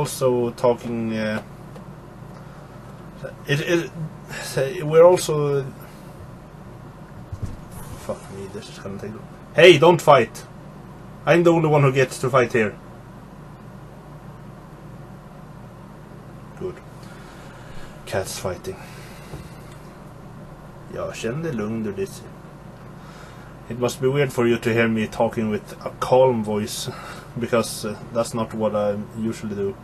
also talking. We're also. Fuck me! This is gonna take. Hey, don't fight! I'm the only one who gets to fight here. Good. Cats fighting. Ja, känn dig lugn du Dizzy. It must be weird for you to hear me talking with a calm voice, because that's not what I usually do.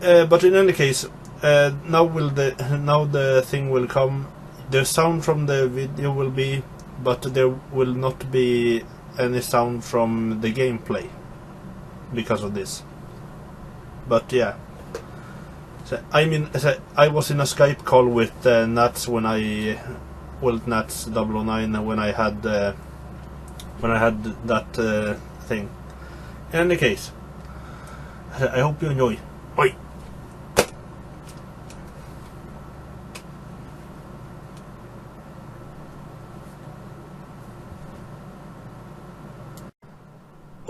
But in any case, now the thing will come. The sound from the video will be, but there will not be any sound from the gameplay because of this. But yeah, I was in a Skype call with Nats Nats 009 when I had that thing. In any case, I hope you enjoy. Oi.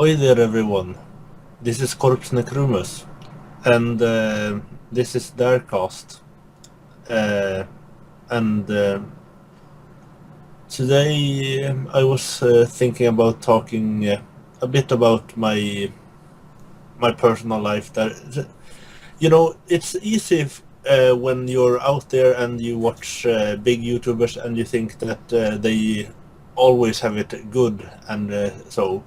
Oi there everyone, this is Corpse Necrumus, and this is Darecast, and today I was thinking about talking a bit about my personal life. That, you know, it's easy when you're out there and you watch big YouTubers and you think that they always have it good, and so.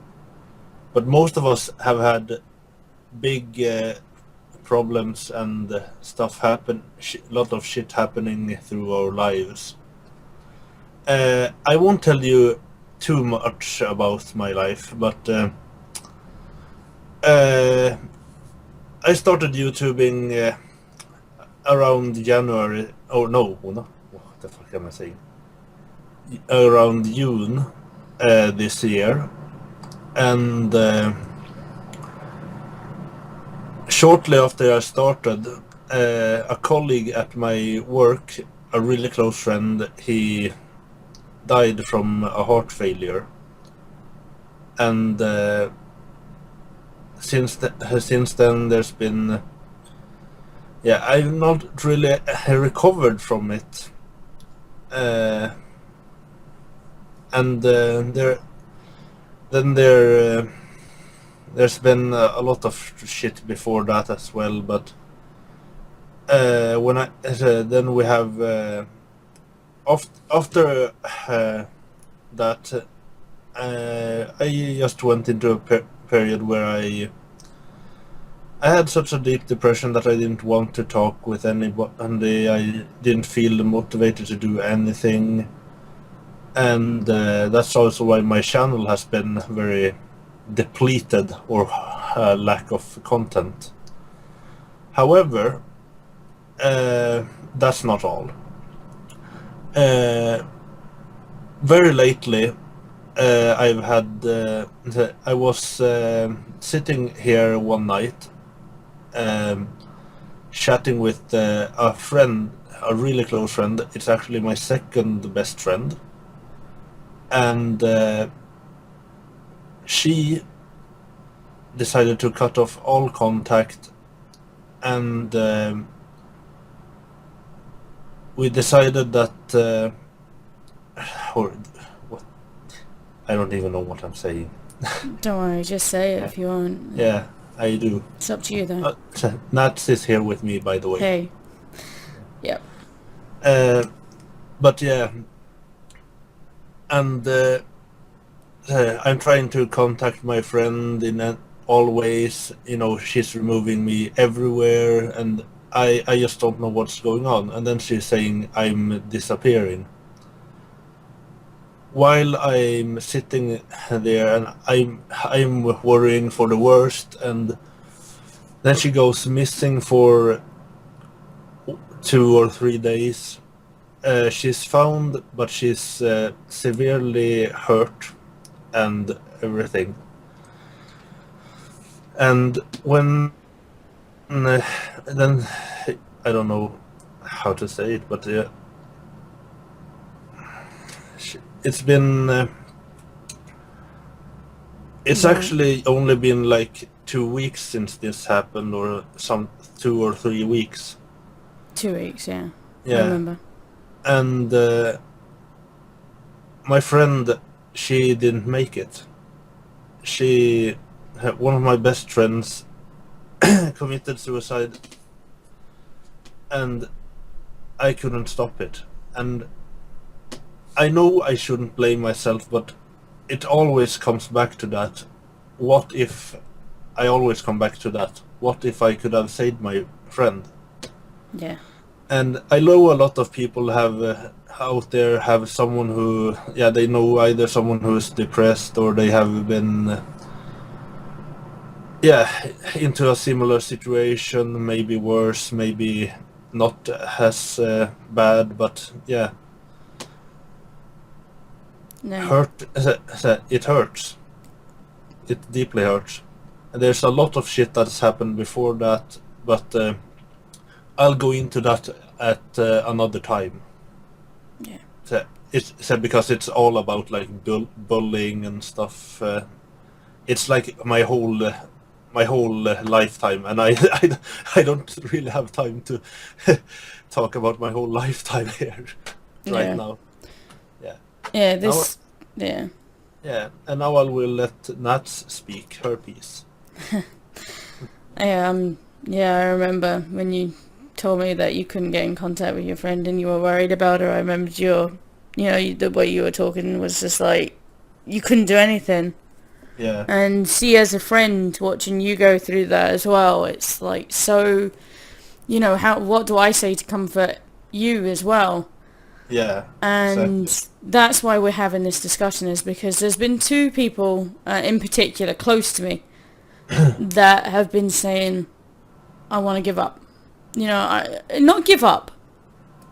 But most of us have had big problems and stuff happen, lot of shit happening through our lives. I won't tell you too much about my life, but I started YouTubing around January. Oh no, what the fuck am I saying? Around June this year. And shortly after I started, a colleague at my work, a really close friend, he died from a heart failure. And since then there's been... Yeah, I've not really recovered from it. There's been a lot of shit before that as well, but then we have after that I just went into a period where I had such a deep depression that I didn't want to talk with anybody. I didn't feel motivated to do anything. And that's also why my channel has been very depleted, or lack of content. However, that's not all. Very lately, I was sitting here one night, chatting with a friend, a really close friend. It's actually my second best friend. And she decided to cut off all contact, and we decided that or what, I don't even know what I'm saying. Don't worry, just say it if you want. Yeah, I do. It's up to you though. Nats is here with me, by the way. Hey. Yep. But yeah, and I'm trying to contact my friend in all ways. You know, she's removing me everywhere, and I just don't know what's going on. And then she's saying I'm disappearing. While I'm sitting there and I'm worrying for the worst, and then she goes missing for 2 or 3 days. She's found, but she's severely hurt and everything. And when then I don't know how to say it, but it's been it's actually only been like 2 weeks since this happened, or some 2 or 3 weeks. 2 weeks, yeah. I Yeah, remember. and my friend, she didn't make it. One of my best friends committed suicide, and I couldn't stop it. And I know I shouldn't blame myself, but it always comes back to that. What if I always come back to that? What if I could have saved my friend? Yeah. And I know a lot of people have out there have someone who, they know either someone who is depressed, or they have been, into a similar situation, maybe worse, maybe not as bad, but No. it hurts. It deeply hurts. And there's a lot of shit that's happened before that, but I'll go into that at another time. Yeah. It's because it's all about like bullying and stuff. It's like my whole lifetime, and I don't really have time to talk about my whole lifetime here right now. Yeah. Yeah. This. Yeah. Yeah, and now I will let Nat speak her piece. Yeah, I remember when you told me that you couldn't get in contact with your friend and you were worried about her. I remembered the way you were talking was just like, you couldn't do anything. Yeah. And see, as a friend, watching you go through that as well, it's like, so, what do I say to comfort you as well? Yeah. And exactly. that's why we're having this discussion, is because there's been 2 people in particular close to me that have been saying, I want to give up. Not give up.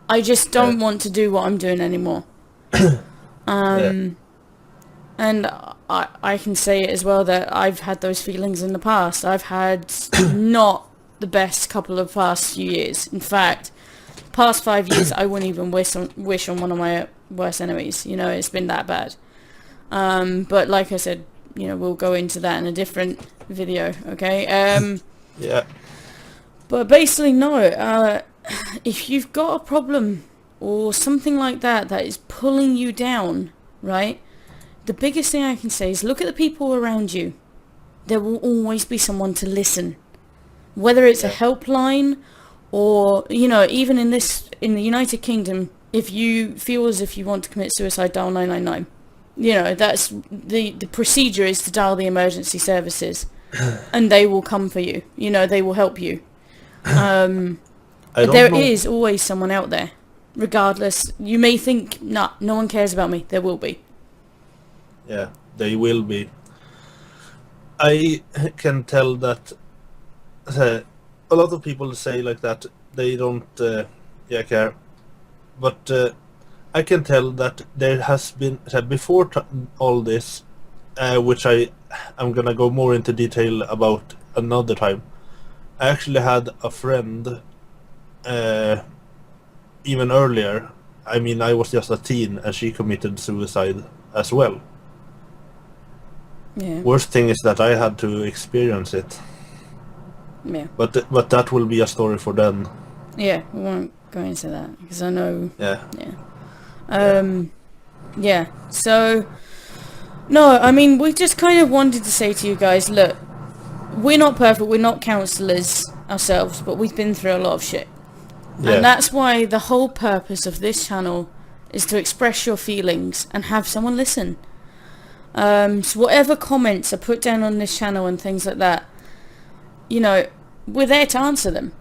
I just don't want to do what I'm doing anymore. And I can say it as well that I've had those feelings in the past. I've had not the best couple of past few years. In fact, past 5 years, I wouldn't even wish on one of my worst enemies. It's been that bad. But like I said, we'll go into that in a different video, okay? Yeah. But basically, no. If you've got a problem or something like that is pulling you down, right? The biggest thing I can say is look at the people around you. There will always be someone to listen. Whether it's a helpline or, even in the United Kingdom, if you feel as if you want to commit suicide, dial 999. That's the procedure is to dial the emergency services and they will come for you. They will help you. There is always someone out there. Regardless, you may think, no one cares about me. There will be. Yeah, they will be. I can tell that a lot of people say like that they don't care, but I can tell that there has been before all this, which I'm gonna go more into detail about another time. I actually had a friend even earlier. I mean, I was just a teen and she committed suicide as well. Yeah. Worst thing is that I had to experience it. Yeah. But that will be a story for then. Yeah, we won't go into that because I know. Yeah. Yeah. Yeah. So, no, I mean, we just kind of wanted to say to you guys, look, we're not perfect, we're not counsellors ourselves, but we've been through a lot of shit. Yeah. And that's why the whole purpose of this channel is to express your feelings and have someone listen. So whatever comments are put down on this channel and things like that, we're there to answer them.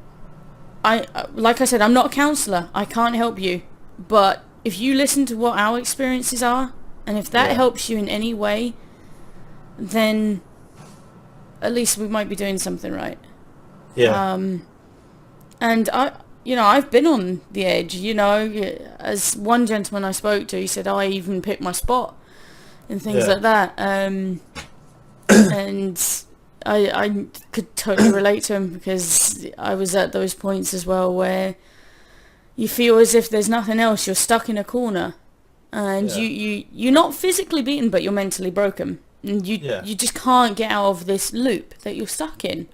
Like I said, I'm not a counsellor. I can't help you. But if you listen to what our experiences are, and if that helps you in any way, then at least we might be doing something right. Yeah. And I've been on the edge, as one gentleman I spoke to, he said, I even picked my spot and things like that. And I could totally relate to him because I was at those points as well where you feel as if there's nothing else. You're stuck in a corner and you're not physically beaten, but you're mentally broken. And you Yeah. you just can't get out of this loop that you're stuck in.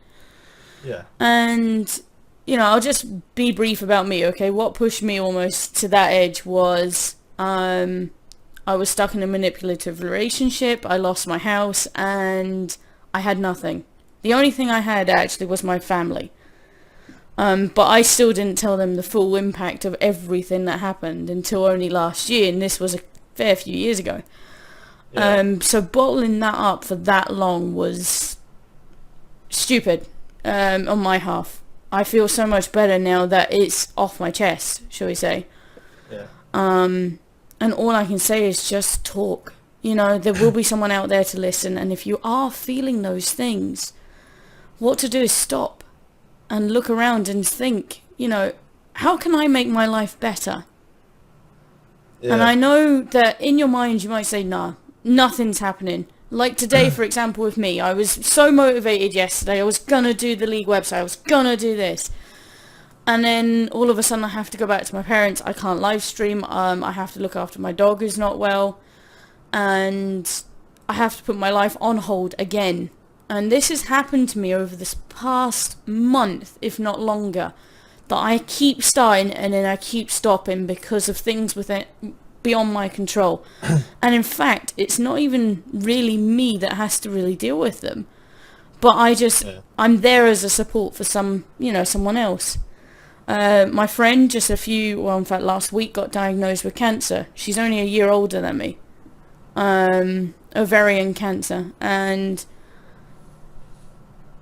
Yeah. And, I'll just be brief about me, okay? What pushed me almost to that edge was, I was stuck in a manipulative relationship, I lost my house, and I had nothing. The only thing I had actually was my family. But I still didn't tell them the full impact of everything that happened until only last year, and this was a fair few years ago. Yeah. So bottling that up for that long was stupid, on my half. I feel so much better now that it's off my chest, shall we say. Yeah. And all I can say is just talk. There will be someone out there to listen, and if you are feeling those things, what to do is stop and look around and think, how can I make my life better? Yeah. And I know that in your mind you might say, nah, nothing's happening. Like today, for example, with me, I was so motivated yesterday. I was gonna do the league website. I was gonna do this. And then all of a sudden I have to go back to my parents. I can't live stream. I have to look after my dog who's not well. And I have to put my life on hold again. And this has happened to me over this past month, if not longer, that I keep starting and then I keep stopping because of things within beyond my control. And in fact, it's not even really me that has to really deal with them. But I'm there as a support for someone else. My friend in fact last week got diagnosed with cancer. She's only a year older than me. Ovarian cancer. And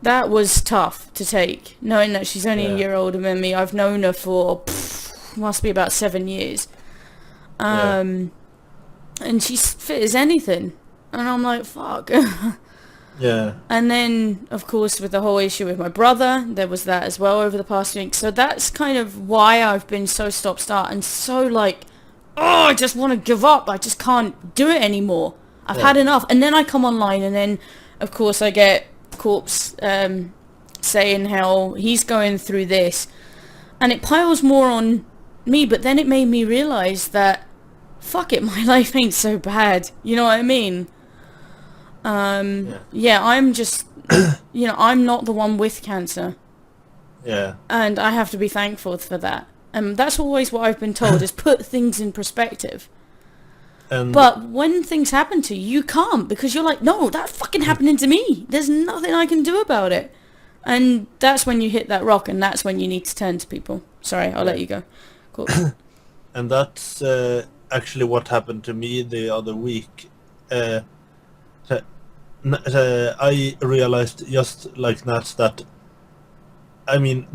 that was tough to take, knowing that she's only a year older than me. I've known her for, must be about 7 years. And she's fit as anything. And I'm like, fuck. Yeah. And then, of course, with the whole issue with my brother, there was that as well over the past week. So that's kind of why I've been so stop-start and so like, I just want to give up. I just can't do it anymore. I've had enough. And then I come online and then, of course, I get Corpse saying how he's going through this. And it piles more on me. But then it made me realise that, fuck it, my life ain't so bad. You know what I mean? I'm just, I'm not the one with cancer. Yeah. And I have to be thankful for that. And that's always what I've been told, is put things in perspective. But when things happen to you, you can't, because you're like, no, that's fucking happening to me. There's nothing I can do about it. And that's when you hit that rock, and that's when you need to turn to people. Sorry, I'll let you go. Cool. And that's actually what happened to me the other week. I realized just like that I mean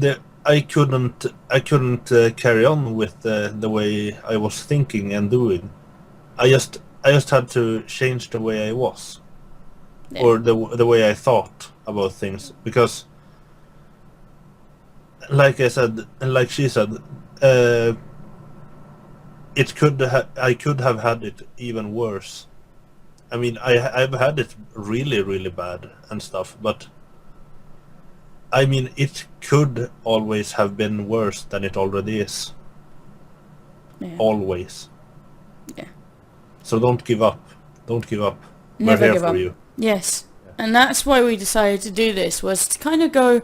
I couldn't carry on with the way I was thinking and doing. I just had to change the way I was, or the way I thought about things, because like I said, and like she said, I could have had it even worse. I mean, I've had it really, really bad and stuff, but I mean, it could always have been worse than it already is. Yeah. Always. Yeah. So don't give up. Don't give up. Never We're here give for up. you. Yes. And that's why we decided to do this, was to kind of go,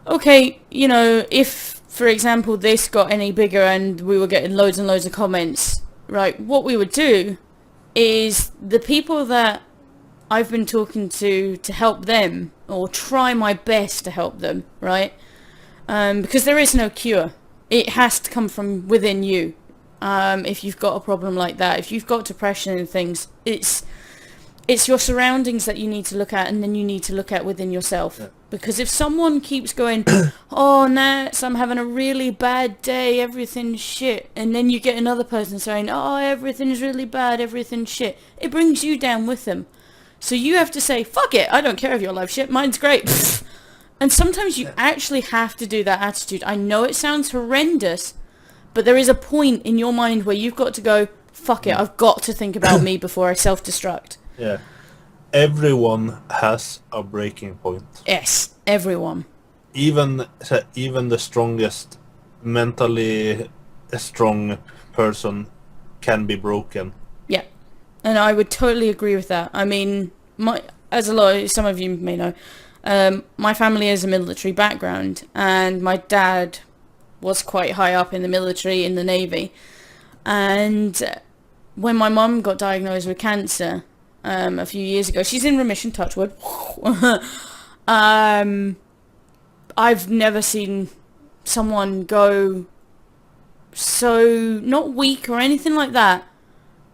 okay, if, for example, this got any bigger and we were getting loads and loads of comments, right, what we would do is the people that I've been talking to help them, or try my best to help them, right? Because there is no cure. It has to come from within you. If you've got a problem like that, if you've got depression and things, it's your surroundings that you need to look at, and then you need to look at within yourself. Yeah. Because if someone keeps going, oh, Nats, I'm having a really bad day, everything's shit, and then you get another person saying, oh, everything's really bad, everything's shit, it brings you down with them. So you have to say, fuck it, I don't care if your life's shit, mine's great. And sometimes you actually have to do that attitude. I know it sounds horrendous, but there is a point in your mind where you've got to go, fuck it, I've got to think about me before I self-destruct. Yeah. Everyone has a breaking point. Yes, everyone. Even the strongest, mentally strong person can be broken. Yeah. and I would totally agree with that. I mean, some of you may know, my family has a military background, and my dad was quite high up in the military, in the Navy. And when my mum got diagnosed with cancer a few years ago, she's in remission, touch wood. I've never seen someone go so, not weak or anything like that,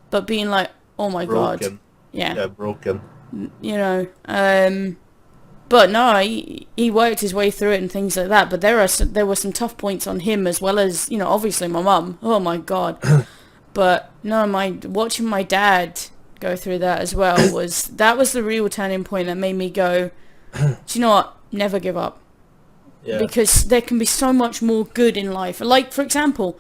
but being like, oh my god. Yeah, broken. You know, but no, he worked his way through it and things like that. But there were some tough points on him, as well as, you know, obviously my mum. Oh my god. But no, watching my dad go through that as well was the real turning point that made me go, do you know what? Never give up. Yeah. Because there can be so much more good in life. Like, for example,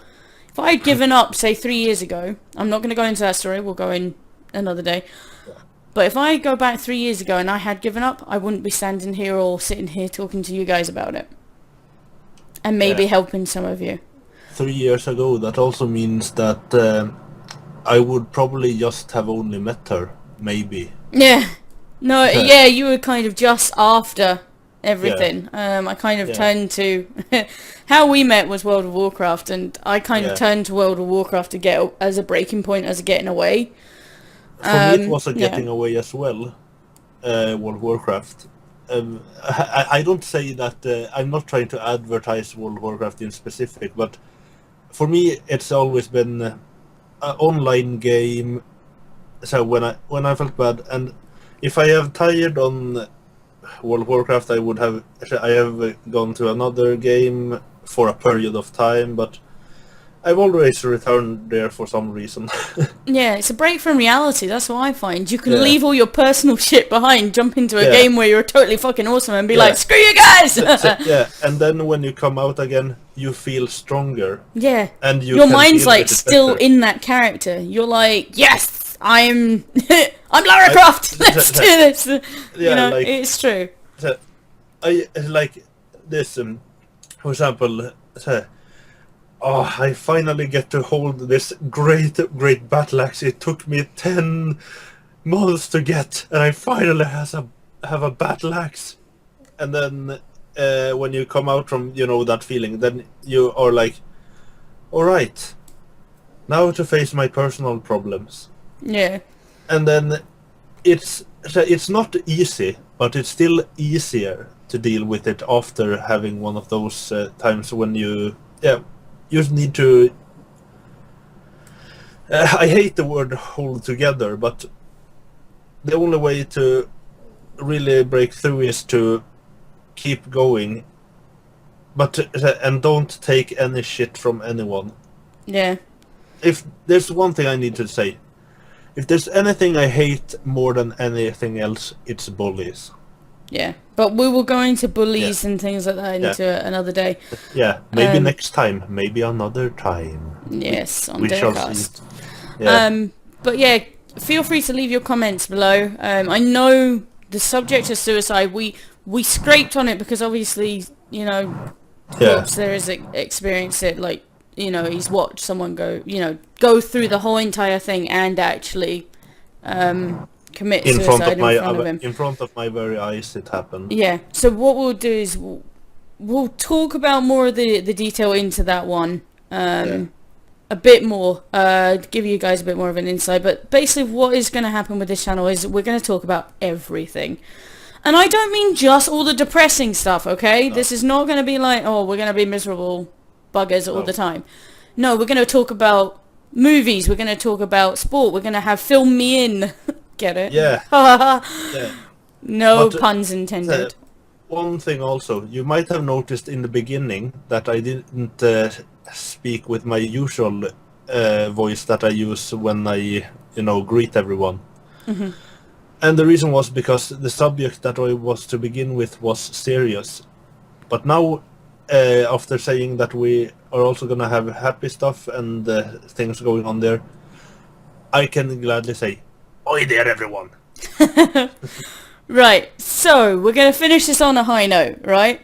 if I had given up, say, 3 years ago, I'm not going to go into that story, we'll go in another day. Yeah. But if I go back 3 years ago and I had given up, I wouldn't be standing here or sitting here talking to you guys about it. And maybe helping some of you. 3 years ago, that also means that I would probably just have only met her, maybe. Yeah. No, yeah, you were kind of just after everything. I kind of turned to how we met was World of Warcraft, and I kind of turned to World of Warcraft to get as a breaking point, as a getting away. For me, it was a getting away as well. World of Warcraft. I don't say that. I'm not trying to advertise World of Warcraft in specific, but for me, it's always been an online game. So when I felt bad, and if I have tired on World of Warcraft, I have gone to another game for a period of time, but I've always returned there for some reason. Yeah, it's a break from reality. That's what I find. You can leave all your personal shit behind, jump into a game where you're totally fucking awesome, and be like, "Screw you guys!" And then when you come out again, you feel stronger. Yeah, and your mind's like still in that character. You're like, "Yes, I'm Lara Croft. Let's do this." You know, like, it's true. I like this. For example. Oh, I finally get to hold this great battle axe. It took me 10 months to get, and I finally have a battle axe. And then when you come out from, you know, that feeling, then you are like, all right, now to face my personal problems. Yeah. And then it's not easy, but it's still easier to deal with it after having one of those times when you just need to I hate the word hold together, but the only way to really break through is to keep going, but and don't take any shit from anyone. Yeah. If there's one thing I need to say, if there's anything I hate more than anything else, it's bullies. Yeah, but we will go into bullies and things like that into another day. Yeah, maybe next time, maybe another time. Yes, on we shall see. Darecast. Yeah. But yeah, feel free to leave your comments below. I know the subject of suicide, we scraped on it because obviously, you know, Corpse there is experienced it, like, you know, he's watched someone go through the whole entire thing and actually commit suicide in front of him. In front of my very eyes it happened. Yeah, so what we'll do is we'll talk about more of the detail into that one a bit more, give you guys a bit more of an insight. But basically what is going to happen with this channel is we're going to talk about everything. And I don't mean just all the depressing stuff, okay? No. This is not going to be like, oh, we're going to be miserable buggers all the time. No, we're going to talk about movies, we're going to talk about sport, we're going to have Film Me In. Get it? Yeah. No puns intended. One thing also, you might have noticed in the beginning that I didn't speak with my usual voice that I use when I, greet everyone. Mm-hmm. And the reason was because the subject that I was to begin with was serious. But now, after saying that we are also going to have happy stuff and things going on there, I can gladly say, "Oi there, everyone." Right, so we're going to finish this on a high note, right?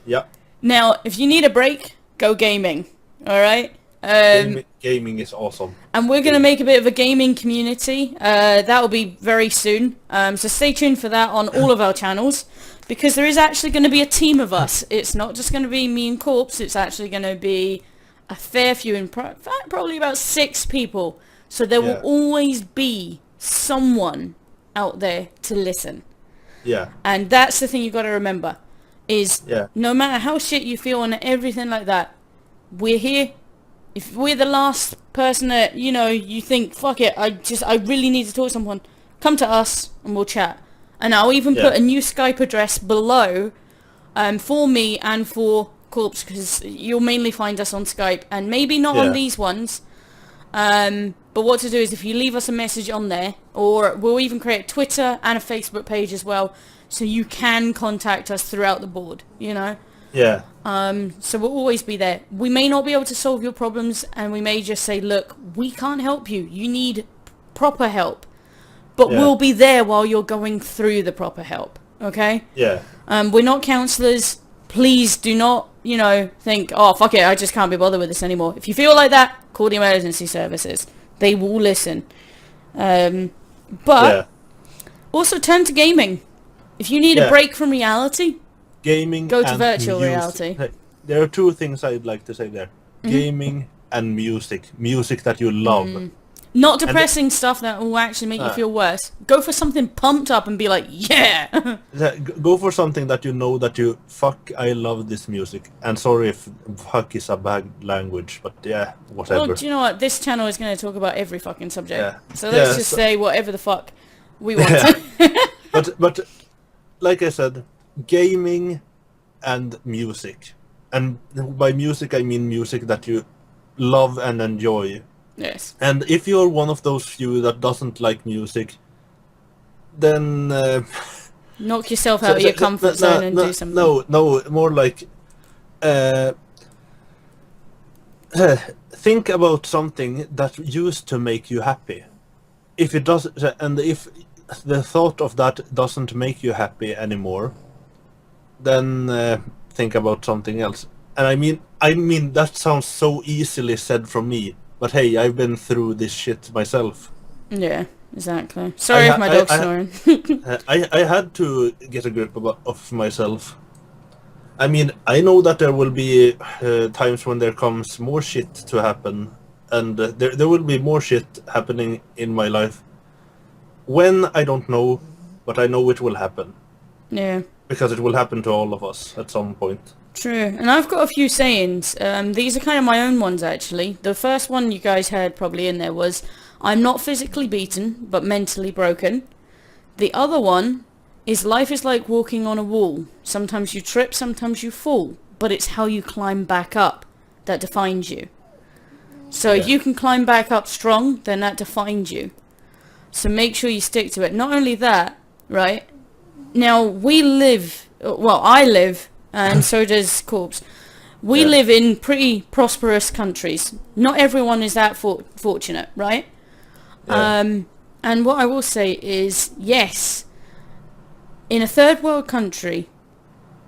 Yeah. Now, if you need a break, go gaming, alright? Gaming is awesome. And we're going to make a bit of a gaming community. That will be very soon. So stay tuned for that on all of our channels. Because there is actually going to be a team of us. It's not just going to be me and Corpse. It's actually going to be a fair few. In fact, probably about 6 people. So there will always be someone out there to listen. Yeah. And that's the thing you've got to remember. Is no matter how shit you feel and everything like that, we're here. If we're the last person that, you know, you think, fuck it, I really need to talk to someone, come to us and we'll chat. And I'll even put a new Skype address below for me and for Corpse, because you'll mainly find us on Skype and maybe not on these ones. But what to do is if you leave us a message on there, or we'll even create a Twitter and a Facebook page as well, so you can contact us throughout the board, you know? Yeah. So we'll always be there. We may not be able to solve your problems, and we may just say, look, we can't help you. You need proper help. But we'll be there while you're going through the proper help, okay? Yeah. We're not counsellors. Please do not, you know, think, oh, fuck it, I just can't be bothered with this anymore. If you feel like that, call the emergency services. They will listen. But also turn to gaming. If you need a break from reality, gaming go to and virtual music. reality. There are 2 things I'd like to say there. Gaming and music. Music that you love. Not depressing stuff that will actually make you feel worse. Go for something pumped up and be like, yeah! Go for something that you know that you, fuck, I love this music. And sorry if fuck is a bad language, but yeah, whatever. Well, do you know what? This channel is going to talk about every fucking subject. Yeah. So let's just say whatever the fuck we want. But like I said, gaming and music. And by music I mean music that you love and enjoy. Yes. And if you're one of those few that doesn't like music, then knock yourself out of your comfort zone and do something. No, more like think about something that used to make you happy. If it does, and if the thought of that doesn't make you happy anymore, then think about something else. And I mean that sounds so easily said from me. But hey, I've been through this shit myself. Yeah, exactly. Sorry if my dog's snoring. I had to get a grip of myself. I mean, I know that there will be times when there comes more shit to happen. And there will be more shit happening in my life. When, I don't know, but I know it will happen. Yeah. Because it will happen to all of us at some point. True, and I've got a few sayings. These are kind of my own ones, actually. The first one you guys heard probably in there was, I'm not physically beaten, but mentally broken. The other one is, life is like walking on a wall. Sometimes you trip, sometimes you fall, but it's how you climb back up that defines you. So if you can climb back up strong, then that defines you. So make sure you stick to it. Not only that, right? Now, I live, and so does Corpse. We live in pretty prosperous countries. Not everyone is that fortunate, right? Yeah. And what I will say is, yes, in a third world country,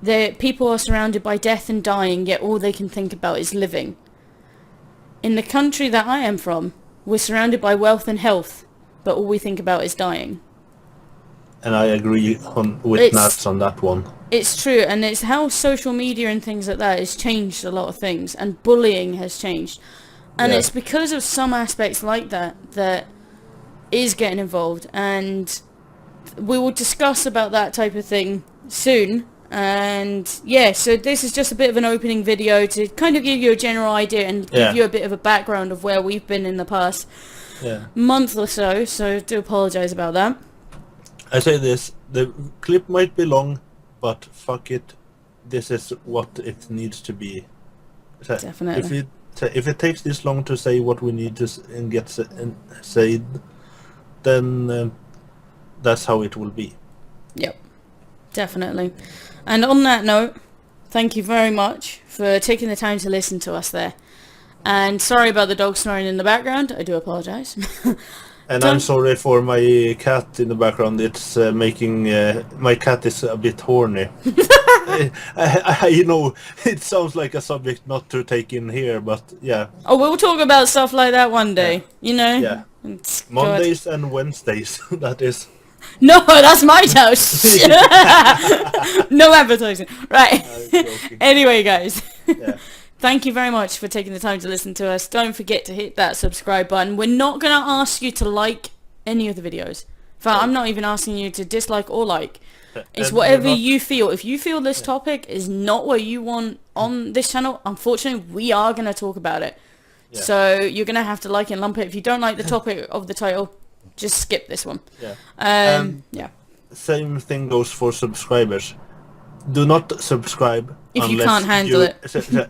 people are surrounded by death and dying, yet all they can think about is living. In the country that I am from, we're surrounded by wealth and health, but all we think about is dying. And I agree with Nats on that one. It's true, and it's how social media and things like that has changed a lot of things, and bullying has changed. And it's because of some aspects like that is getting involved, and we will discuss about that type of thing soon. And yeah, so this is just a bit of an opening video to kind of give you a general idea and give you a bit of a background of where we've been in the past month or so, so I do apologise about that. I say this, the clip might be long, but fuck it, this is what it needs to be. Definitely. If it takes this long to say what we need to get said, then that's how it will be. Yep, definitely. And on that note, thank you very much for taking the time to listen to us there. And sorry about the dog snoring in the background, I do apologise. And I'm sorry for my cat in the background. It's making... my cat is a bit horny. I know it sounds like a subject not to take in here, but yeah, Oh, we'll talk about stuff like that one yeah, day. You know. yeah. God. Mondays and Wednesdays. That is. No, that's my toast. No advertising. Right. I'm joking. Anyway, guys. Yeah. Thank you very much for taking the time to listen to us. Don't forget to hit that subscribe button. We're not going to ask you to like any of the videos. In fact, I'm not even asking you to dislike or like. It's And whatever we're not- you feel. If you feel this topic is not what you want on this channel, unfortunately, we are going to talk about it. Yeah. So you're going to have to like and lump it. If you don't like the topic of the title, just skip this one. Yeah. Yeah. Same thing goes for subscribers. Do not subscribe If you unless can't handle it.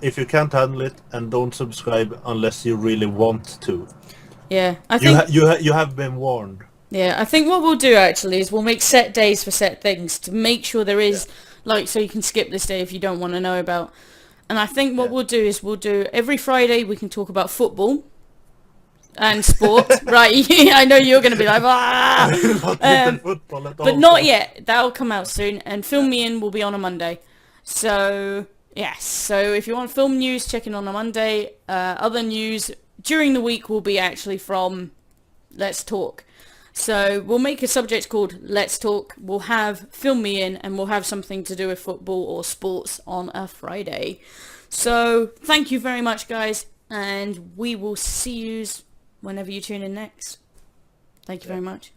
If you can't handle it, and don't subscribe unless you really want to. Yeah. I think You have been warned. Yeah, I think what we'll do actually is we'll make set days for set things to make sure there is, like, so you can skip this day if you don't want to know about. And I think what we'll do is we'll do every Friday we can talk about football and sport. Right, I know you're going to be like, ah! Not even football at all. But not yet. That'll come out soon. And Film Me In will be on a Monday. So, yes. So if you want film news, check in on a Monday. Other news during the week will be actually from Let's Talk. So we'll make a subject called Let's Talk. We'll have Film Me In, and we'll have something to do with football or sports on a Friday. So thank you very much, guys, and we will see you whenever you tune in next. Thank you very much.